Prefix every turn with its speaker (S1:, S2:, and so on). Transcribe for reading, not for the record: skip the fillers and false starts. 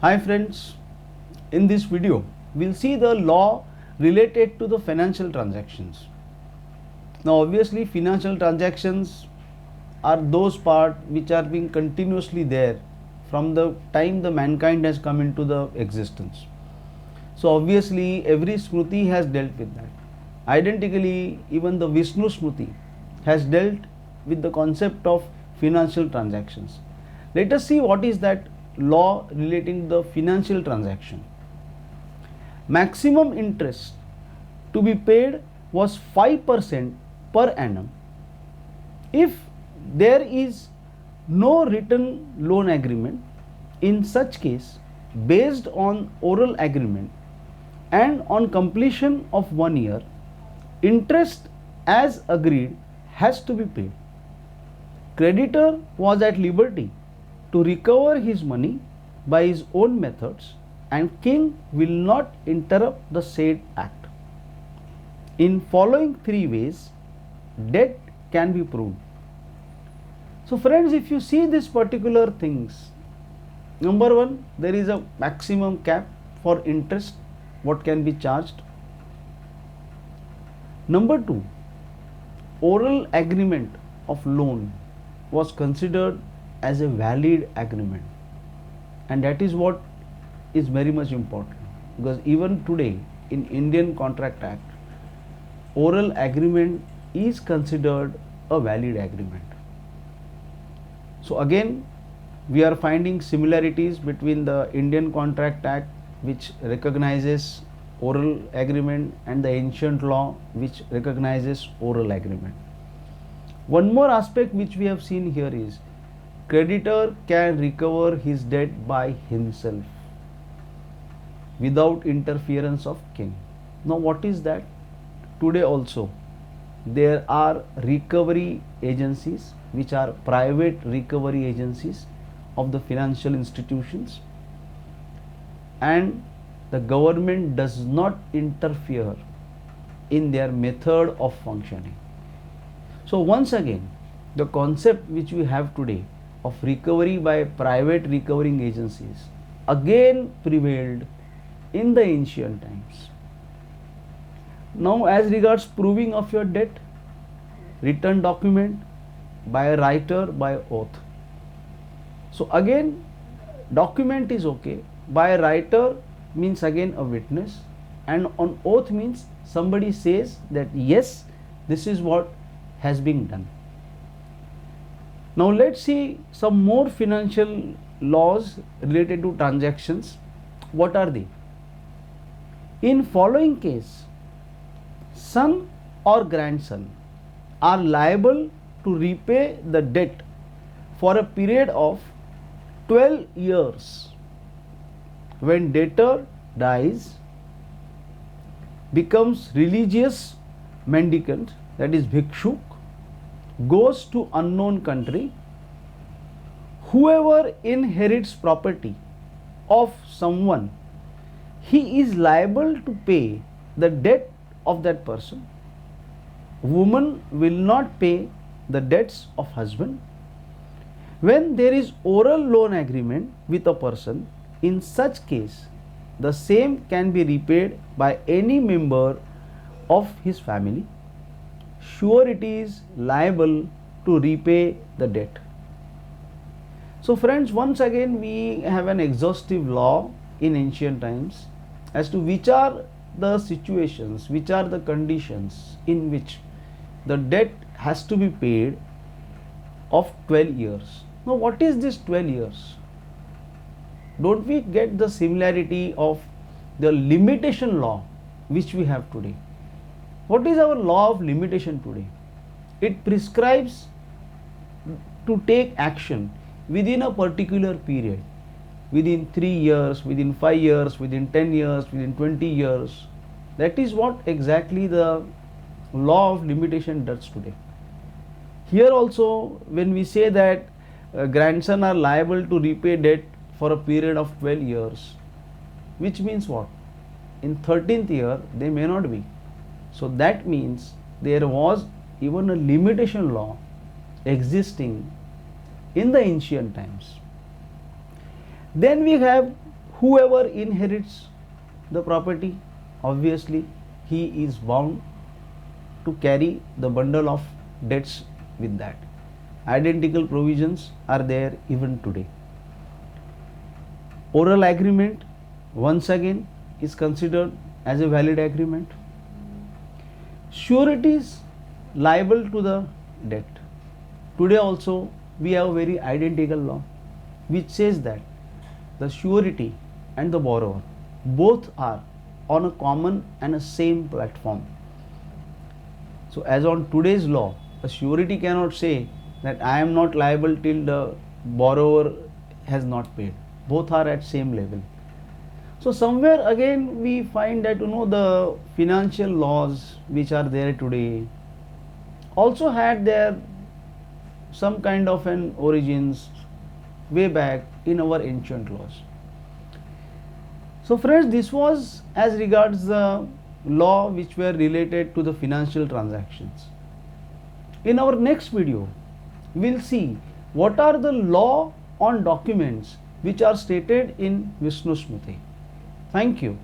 S1: Hi friends, in this video we'll see the law related to the financial transactions. Now obviously financial transactions are those part which are being continuously there from the time the mankind has come into the existence. So obviously every Smriti has dealt with that. Identically even the Vishnu Smriti has dealt with the concept of financial transactions. Let us see what is that law relating to the financial transaction. Maximum interest to be paid was 5% per annum if there is no written loan agreement. In such case, based on oral agreement and on completion of 1 year, interest as agreed has to be paid. Creditor was at liberty to recover his money by his own methods, and king will not interrupt the said act. In following 3 ways, debt can be proved. So friends, if you see these particular things, number 1, there is a maximum cap for interest what can be charged. Number 2, oral agreement of loan was considered as a valid agreement, and that is what is very much important, because even today in Indian Contract Act, oral agreement is considered a valid agreement. So again we are finding similarities between the Indian Contract Act, which recognizes oral agreement, and the ancient law which recognizes oral agreement. One more aspect which we have seen here is creditor can recover his debt by himself without interference of king. Now what is that? Today also there are recovery agencies which are private recovery agencies of the financial institutions, and the government does not interfere in their method of functioning. So once again, the concept which we have today of recovery by private recovering agencies again prevailed in the ancient times. Now as regards proving of your debt, written document by a writer by oath. So again document is okay, by a writer means again a witness, and on oath means somebody says that yes, this is what has been done. Now let's see some more financial laws related to transactions. What are they? In following case, son or grandson are liable to repay the debt for a period of 12 years. When debtor dies, becomes religious mendicant, that is bhikshuk, goes to unknown country, whoever inherits property of someone, he is liable to pay the debt of that person. Woman will not pay the debts of husband. When there is oral loan agreement with a person, in such case the same can be repaid by any member of his family. Surety is liable to repay the debt. So friends, once again we have an exhaustive law in ancient times as to which are the situations, which are the conditions in which the debt has to be paid of 12 years. Now what is this 12 years? Don't we get the similarity of the limitation law which we have today? What is our law of limitation today? It prescribes to take action within a particular period, within 3 years, within 5 years, within 10 years, within 20 years. That is what exactly the law of limitation does today. Here also when we say that grandson are liable to repay debt for a period of 12 years, which means what? In 13th year they may not be. So that means there was even a limitation law existing in the ancient times. Then we have whoever inherits the property, obviously he is bound to carry the bundle of debts with that. Identical provisions are there even today. Oral agreement, once again, is considered as a valid agreement. Sureties liable to the debt. Today also we have a very identical law which says that the surety and the borrower both are on a common and a same platform. So as on today's law, a surety cannot say that I am not liable till the borrower has not paid. Both are at same level. So somewhere again we find that the financial laws which are there today also had their some kind of an origins way back in our ancient laws. So friends, this was as regards the law which were related to the financial transactions. In our next video, we'll see what are the law on documents which are stated in Vishnu Smriti. Thank you.